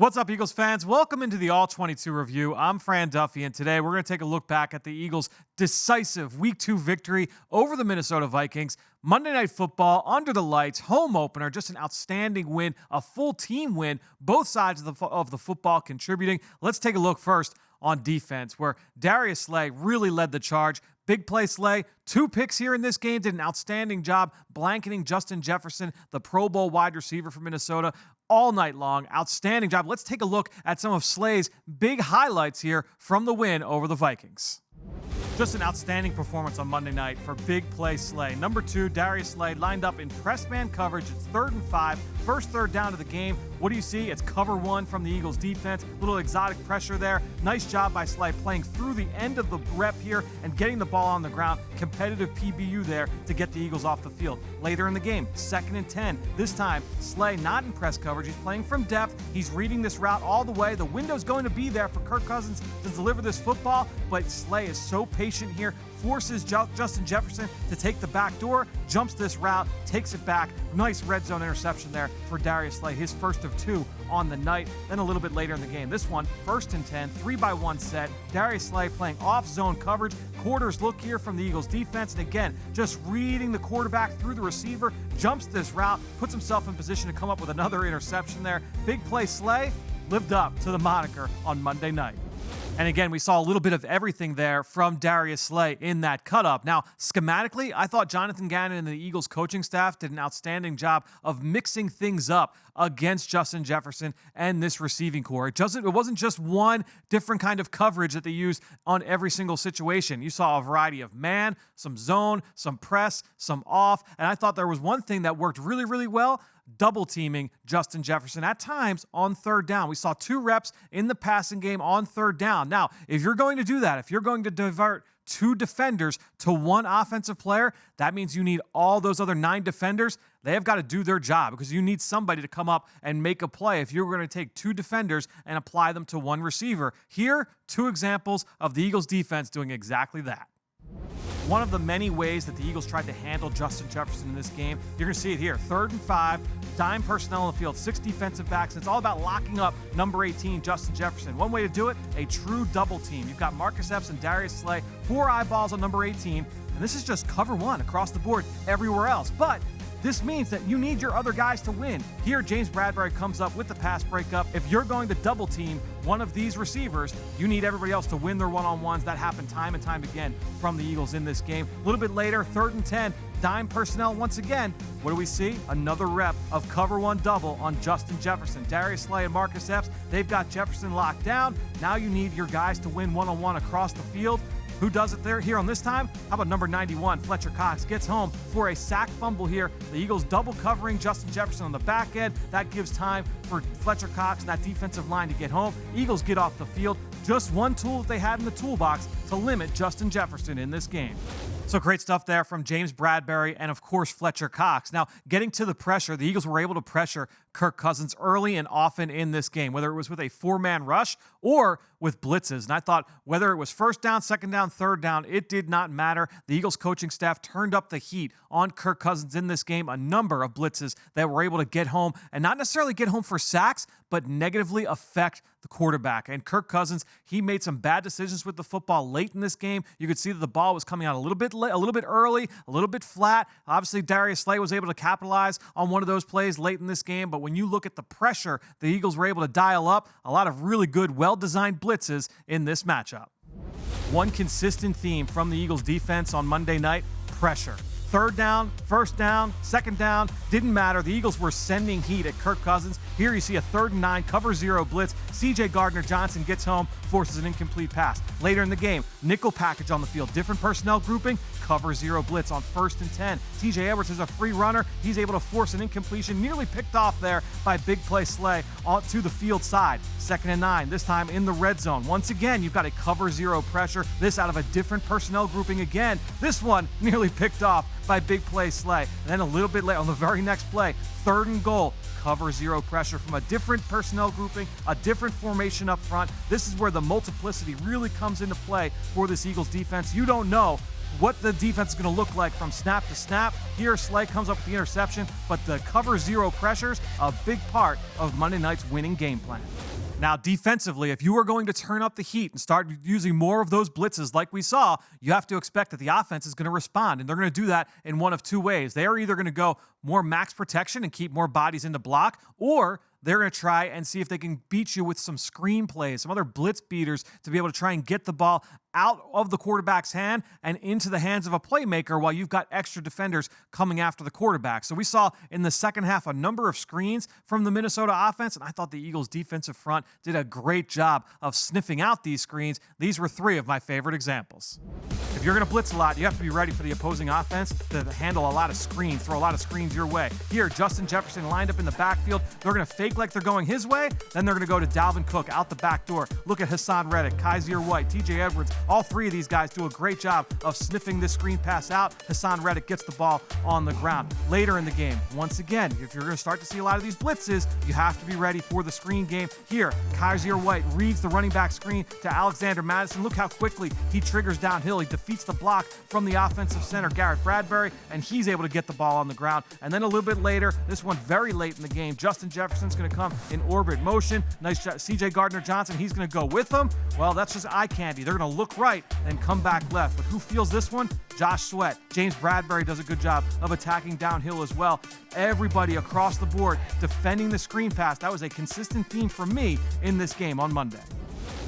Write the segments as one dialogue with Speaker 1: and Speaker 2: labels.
Speaker 1: What's up, Eagles fans? Welcome into the All-22 review. I'm Fran Duffy, and today we're going to take a look back at the Eagles' decisive Week 2 victory over the Minnesota Vikings. Monday Night Football, under the lights, home opener, just an outstanding win, a full team win, both sides of the football contributing. Let's take a look first on defense, where Darius Slay really led the charge. Big play Slay, 2 picks here in this game, did an outstanding job blanketing Justin Jefferson, the Pro Bowl wide receiver from Minnesota, all night long. Outstanding job. Let's take a look at some of Slay's big highlights here from the win over the Vikings. Just an outstanding performance on Monday night for big play Slay. Number 2, Darius Slay lined up in press man coverage. It's 3rd and 5, first third down of the game. What do you see? It's cover 1 from the Eagles defense. Little exotic pressure there. Nice job by Slay playing through the end of the rep here and getting the ball on the ground. Competitive PBU there to get the Eagles off the field. Later in the game, 2nd and 10. This time, Slay not in press coverage. He's playing from depth. He's reading this route all the way. The window's going to be there for Kirk Cousins to deliver this football, but Slay is so patient here, forces Justin Jefferson to take the back door, jumps this route, takes it back. Nice red zone interception there for Darius Slay, his first of 2 on the night. Then a little bit later in the game, this one, 1st and 10, 3-by-1 set. Darius Slay playing off zone coverage. Quarters look here from the Eagles defense, and again, just reading the quarterback through the receiver, jumps this route, puts himself in position to come up with another interception there. Big play Slay lived up to the moniker on Monday night. And again, we saw a little bit of everything there from Darius Slay in that cut-up. Now, schematically, I thought Jonathan Gannon and the Eagles coaching staff did an outstanding job of mixing things up against Justin Jefferson and this receiving core. It wasn't just one different kind of coverage that they used on every single situation. You saw a variety of man, some zone, some press, some off. And I thought there was one thing that worked really, really well: double teaming Justin Jefferson at times on 3rd down. We saw 2 reps in the passing game on 3rd down. Now, if you're going to do that, if you're going to divert 2 defenders to 1 offensive player, that means you need all those other 9 defenders. They have got to do their job, because you need somebody to come up and make a play if you're going to take 2 defenders and apply them to 1 receiver. Here, 2 examples of the Eagles defense doing exactly that. One of the many ways that the Eagles tried to handle Justin Jefferson in this game, you're going to see it here. 3rd and 5, dime personnel on the field, 6 defensive backs. It's all about locking up number 18, Justin Jefferson. One way to do it, a true double team. You've got Marcus Epps and Darius Slay, 4 eyeballs on number 18, and this is just cover 1 across the board everywhere else. But this means that you need your other guys to win. Here, James Bradberry comes up with the pass breakup. If you're going to double team one of these receivers, you need everybody else to win their one-on-ones. That happened time and time again from the Eagles in this game. A little bit later, 3rd and 10, dime personnel once again. What do we see? Another rep of cover 1 double on Justin Jefferson. Darius Slay and Marcus Epps, they've got Jefferson locked down. Now you need your guys to win one-on-one across the field. Who does it there here on this time? How about number 91, Fletcher Cox, gets home for a sack fumble here. The Eagles double covering Justin Jefferson on the back end. That gives time for Fletcher Cox and that defensive line to get home. Eagles get off the field. Just one tool that they had in the toolbox to limit Justin Jefferson in this game. So great stuff there from James Bradberry and, of course, Fletcher Cox. Now, getting to the pressure, the Eagles were able to pressure Kirk Cousins early and often in this game, whether it was with a 4-man rush or with blitzes. And I thought whether it was 1st down, 2nd down, 3rd down, it did not matter. The Eagles coaching staff turned up the heat on Kirk Cousins in this game. A number of blitzes that were able to get home, and not necessarily get home for sacks, but negatively affect the quarterback. And Kirk Cousins, he made some bad decisions with the football late in this game. You could see that the ball was coming out a little bit early, a little bit flat. Obviously, Darius Slay was able to capitalize on one of those plays late in this game. But when you look at the pressure the Eagles were able to dial up, a lot of really good, well-designed blitzes in this matchup. One consistent theme from the Eagles defense on Monday night: pressure. 3rd down, 1st down, 2nd down, didn't matter. The Eagles were sending heat at Kirk Cousins. Here you see a 3rd and 9, cover 0 blitz. C.J. Gardner-Johnson gets home, forces an incomplete pass. Later in the game, nickel package on the field, different personnel grouping, cover 0 blitz on 1st and 10. T.J. Edwards is a free runner. He's able to force an incompletion, nearly picked off there by big play Slay to the field side. 2nd and 9, this time in the red zone. Once again, you've got a cover 0 pressure, this out of a different personnel grouping again. This one nearly picked off by big play Slay. And then a little bit later, on the very next play, 3rd and goal, cover 0 pressure from a different personnel grouping, a different formation up front. This is where the multiplicity really comes into play for this Eagles defense. You don't know what the defense is going to look like from snap to snap. Here, Slay comes up with the interception, but the cover 0 pressures, a big part of Monday night's winning game plan. Now, defensively, if you are going to turn up the heat and start using more of those blitzes like we saw, you have to expect that the offense is going to respond, and they're going to do that in one of two ways. They are either going to go more max protection and keep more bodies in the block, or they're going to try and see if they can beat you with some screen plays, some other blitz beaters to be able to try and get the ball out of the quarterback's hand and into the hands of a playmaker while you've got extra defenders coming after the quarterback. So we saw in the second half a number of screens from the Minnesota offense, and I thought the Eagles' defensive front did a great job of sniffing out these screens. These were three of my favorite examples. If you're going to blitz a lot, you have to be ready for the opposing offense to handle a lot of screens, throw a lot of screens your way. Here, Justin Jefferson lined up in the backfield. They're going to fake like they're going his way, then they're going to go to Dalvin Cook out the back door. Look at Hassan Reddick, Kaiser White, TJ Edwards. All three of these guys do a great job of sniffing this screen pass out. Hassan Reddick gets the ball on the ground. Later in the game, once again, if you're going to start to see a lot of these blitzes, you have to be ready for the screen game. Here, Kaiser White reads the running back screen to Alexander Madison. Look how quickly he triggers downhill. He defeats the block from the offensive center, Garrett Bradbury, and he's able to get the ball on the ground. And then a little bit later, this one very late in the game, Justin Jefferson's going to come in orbit motion. Nice shot. CJ Gardner-Johnson, he's going to go with them. Well, that's just eye candy. They're going to look right and come back left. But who feels this one? Josh Sweat. James Bradbury does a good job of attacking downhill as well. Everybody across the board defending the screen pass. That was a consistent theme for me in this game on Monday.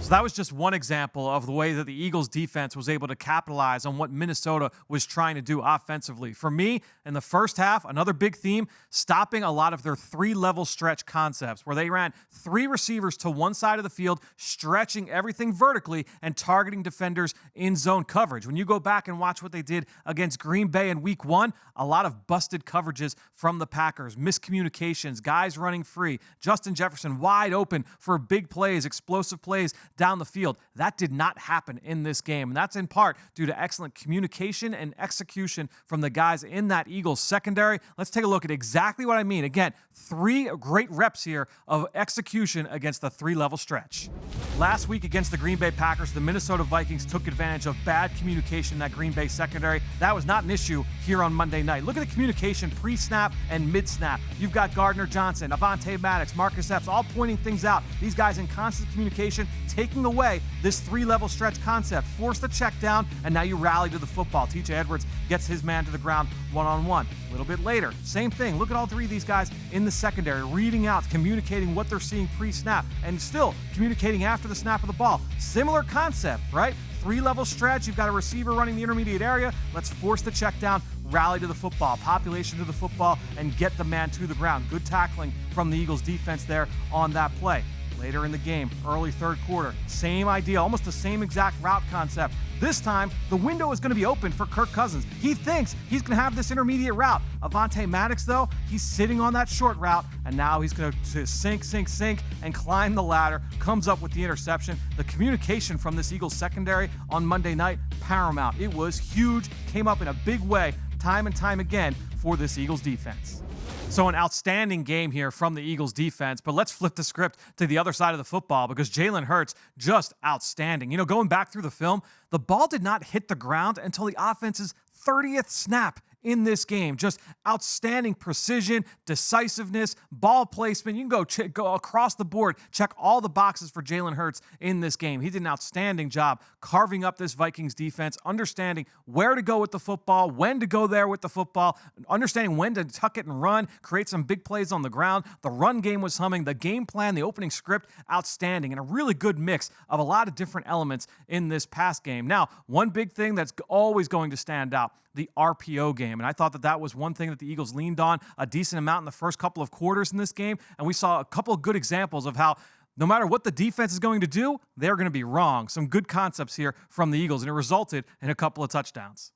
Speaker 1: So that was just one example of the way that the Eagles defense was able to capitalize on what Minnesota was trying to do offensively. For me, in the first half, another big theme, stopping a lot of their three-level stretch concepts, where they ran three receivers to one side of the field, stretching everything vertically and targeting defenders in zone coverage. When you go back and watch what they did against Green Bay in week 1, a lot of busted coverages from the Packers, miscommunications, guys running free, Justin Jefferson wide open for big plays, explosive plays down the field. That did not happen in this game, and that's in part due to excellent communication and execution from the guys in that Eagles secondary. Let's take a look at exactly what I mean. Again, three great reps here of execution against the three-level stretch. Last week against the Green Bay Packers, the Minnesota Vikings took advantage of bad communication in that Green Bay secondary. That was not an issue here on Monday night. Look at the communication pre-snap and mid-snap. You've got Gardner-Johnson, Avonte Maddox, Marcus Epps, all pointing things out. These guys in constant communication, taking away this three-level stretch concept. Force the check down, and now you rally to the football. TJ Edwards gets his man to the ground one-on-one. A little bit later, same thing. Look at all three of these guys in the secondary, reading out, communicating what they're seeing pre-snap, and still communicating after the snap of the ball. Similar concept, right? Three-level stretch. You've got a receiver running the intermediate area. Let's force the check down, rally to the football, population to the football, and get the man to the ground. Good tackling from the Eagles defense there on that play. Later in the game, early third quarter, same idea, almost the same exact route concept. This time, the window is going to be open for Kirk Cousins. He thinks he's going to have this intermediate route. Avonte Maddox, though, he's sitting on that short route, and now he's going to sink, and climb the ladder, comes up with the interception. The communication from this Eagles secondary on Monday night, paramount. It was huge, came up in a big way, time and time again for this Eagles defense. So an outstanding game here from the Eagles defense, but let's flip the script to the other side of the football because Jalen Hurts, just outstanding. You know, going back through the film, the ball did not hit the ground until the offense's 30th snap in this game. Just outstanding precision, decisiveness, ball placement. You can go across the board, check all the boxes for Jalen Hurts in this game. He did an outstanding job carving up this Vikings defense, understanding where to go with the football, when to go there with the football, understanding when to tuck it and run, create some big plays on the ground. The run game was humming. The game plan, the opening script, outstanding, and a really good mix of a lot of different elements in this pass game. Now, one big thing that's always going to stand out, the RPO game. And I thought that was one thing that the Eagles leaned on a decent amount in the first couple of quarters in this game. And we saw a couple of good examples of how no matter what the defense is going to do, they're going to be wrong. Some good concepts here from the Eagles, and it resulted in a couple of touchdowns.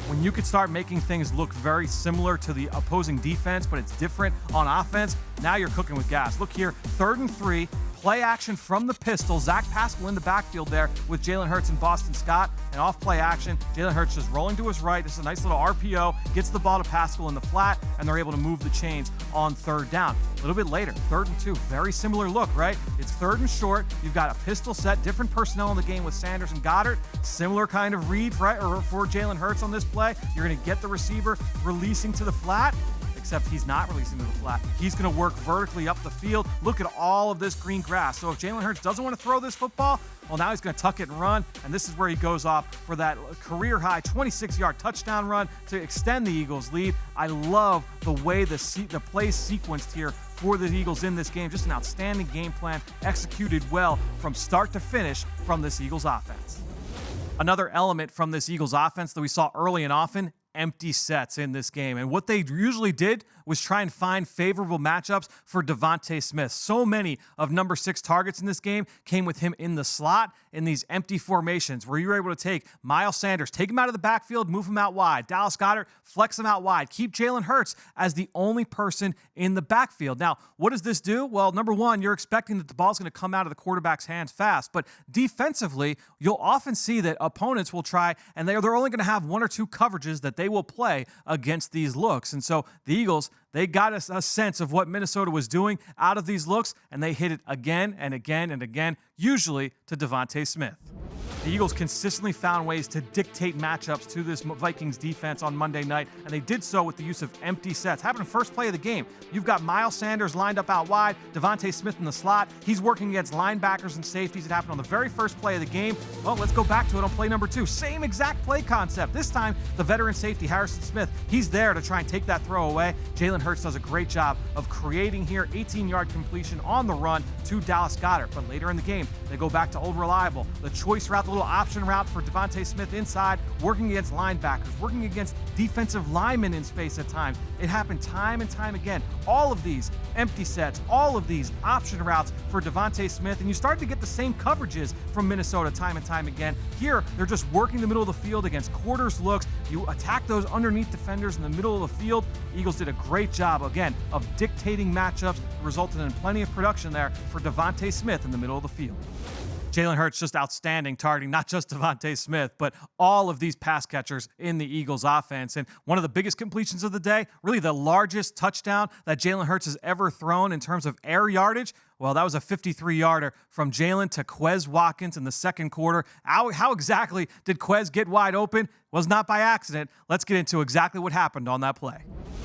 Speaker 1: When you could start making things look very similar to the opposing defense, but it's different on offense, now you're cooking with gas. Look here, 3rd and 3, play action from the pistol. Zach Pascal in the backfield there with Jalen Hurts and Boston Scott, and off play action, Jalen Hurts just rolling to his right. This is a nice little RPO, gets the ball to Pascal in the flat, and they're able to move the chains on 3rd down. A little bit later, 3rd and 2, very similar look, right? It's 3rd and short. You've got a pistol set, different personnel in the game with Sanders and Goddard. Similar kind of read, right, or for Jalen Hurts on this play. You're going to get the receiver releasing to the flat. except he's not releasing to the flat. He's going to work vertically up the field. Look at all of this green grass. So if Jalen Hurts doesn't want to throw this football, well, now he's going to tuck it and run, and this is where he goes off for that career-high 26-yard touchdown run to extend the Eagles' lead. I love the way the play sequenced here for the Eagles in this game. Just an outstanding game plan, executed well from start to finish from this Eagles offense. Another element from this Eagles offense that we saw early and often, empty sets in this game. And what they usually did was try and find favorable matchups for Avonte Smith. So many of number 6 targets in this game came with him in the slot in these empty formations where you were able to take Miles Sanders, take him out of the backfield, move him out wide. Dallas Goedert, flex him out wide. Keep Jalen Hurts as the only person in the backfield. Now, what does this do? Well, number one, you're expecting that the ball's going to come out of the quarterback's hands fast. But defensively, you'll often see that opponents will try, and they're only going to have 1 or 2 coverages that they will play against these looks. And so the Eagles, they got a sense of what Minnesota was doing out of these looks, and they hit it again and again and again, usually to Avonte Smith. The Eagles consistently found ways to dictate matchups to this Vikings defense on Monday night, and they did so with the use of empty sets. Happened first play of the game. You've got Miles Sanders lined up out wide, Avonte Smith in the slot. He's working against linebackers and safeties. It happened on the very first play of the game. Well, let's go back to it on play number 2. Same exact play concept. This time, the veteran safety, Harrison Smith, he's there to try and take that throw away. Jalen Hurts does a great job of creating here 18-yard completion on the run to Dallas Goedert. But later in the game, they go back to old reliable. The choice route, the little option route for Avonte Smith inside, working against linebackers, working against defensive linemen in space at times. It happened time and time again. All of these empty sets, all of these option routes for Avonte Smith, and you start to get the same coverages from Minnesota time and time again. Here, they're just working the middle of the field against quarters looks. You attack those underneath defenders in the middle of the field. Eagles did a great job, again, of dictating matchups, resulted in plenty of production there for Avonte Smith in the middle of the field. Jalen Hurts just outstanding targeting, not just Avonte Smith, but all of these pass catchers in the Eagles offense. And one of the biggest completions of the day, really the largest touchdown that Jalen Hurts has ever thrown in terms of air yardage, well, that was a 53-yarder from Jalen to Quez Watkins in the second quarter. How exactly did Quez get wide open? Was not by accident. Let's get into exactly what happened on that play.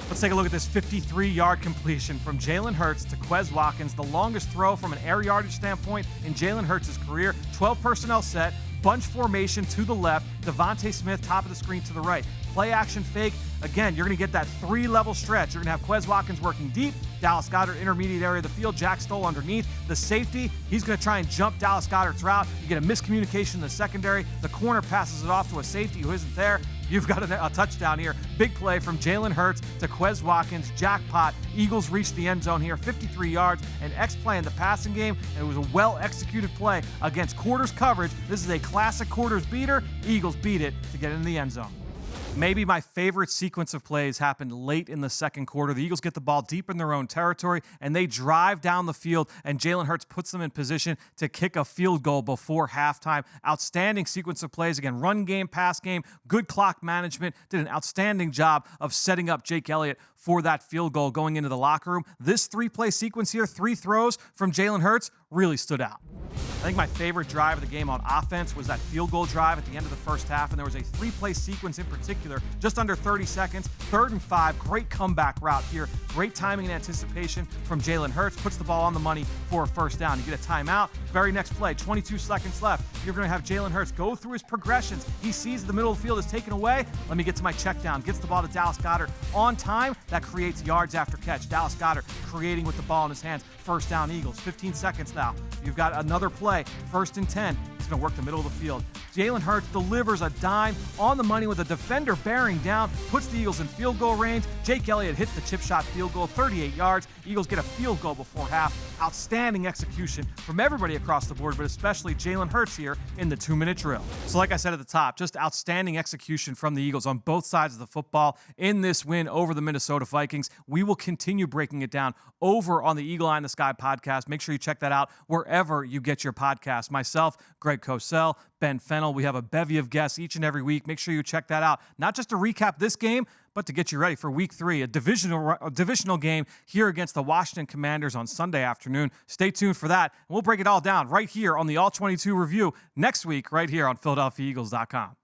Speaker 1: Let's take a look at this 53-yard completion from Jalen Hurts to Quez Watkins, the longest throw from an air yardage standpoint in Jalen Hurts' career. 12 personnel set, bunch formation to the left, Avonte Smith top of the screen to the right. Play action fake. Again, you're going to get that 3-level stretch. You're going to have Quez Watkins working deep, Dallas Goedert intermediate area of the field, Jack Stoll underneath. The safety, he's going to try and jump Dallas Goedert's route. You get a miscommunication in the secondary. The corner passes it off to a safety who isn't there. You've got a touchdown here. Big play from Jalen Hurts to Quez Watkins. Jackpot. Eagles reach the end zone here, 53 yards. An X play in the passing game, and it was a well-executed play against quarters coverage. This is a classic quarters beater. Eagles beat it to get in the end zone. Maybe my favorite sequence of plays happened late in the second quarter. The Eagles get the ball deep in their own territory, and they drive down the field, and Jalen Hurts puts them in position to kick a field goal before halftime. Outstanding sequence of plays. Again, run game, pass game, good clock management. Did an outstanding job of setting up Jake Elliott for that field goal going into the locker room. This 3-play sequence here, 3 throws from Jalen Hurts, really stood out. I think my favorite drive of the game on offense was that field goal drive at the end of the first half, and there was a 3-play sequence in particular, just under 30 seconds, 3rd and 5, great comeback route here, great timing and anticipation from Jalen Hurts, puts the ball on the money for a first down. You get a timeout, very next play, 22 seconds left. You're going to have Jalen Hurts go through his progressions. He sees the middle of the field is taken away. Let me get to my check down. Gets the ball to Dallas Goedert on time. That creates yards after catch. Dallas Goedert creating with the ball in his hands. First down Eagles. 15 seconds now. You've got another play. 1st and 10. He's going to work the middle of the field. Jalen Hurts delivers a dime on the money with a defender bearing down, puts the Eagles in field goal range. Jake Elliott hits the chip shot field goal, 38 yards. Eagles get a field goal before half. Outstanding execution from everybody across the board, but especially Jalen Hurts here in the 2-minute drill. So like I said at the top, just outstanding execution from the Eagles on both sides of the football in this win over the Minnesota Vikings. We will continue breaking it down over on the Eagle Eye in the Sky podcast. Make sure you check that out wherever you get your podcast. Myself, Greg Cosell, Ben Fennell. We have a bevy of guests each and every week. Make sure you check that out. Not just to recap this game, but to get you ready for Week 3, a divisional game here against the Washington Commanders on Sunday afternoon. Stay tuned for that, and we'll break it all down right here on the All-22 Review next week right here on PhiladelphiaEagles.com.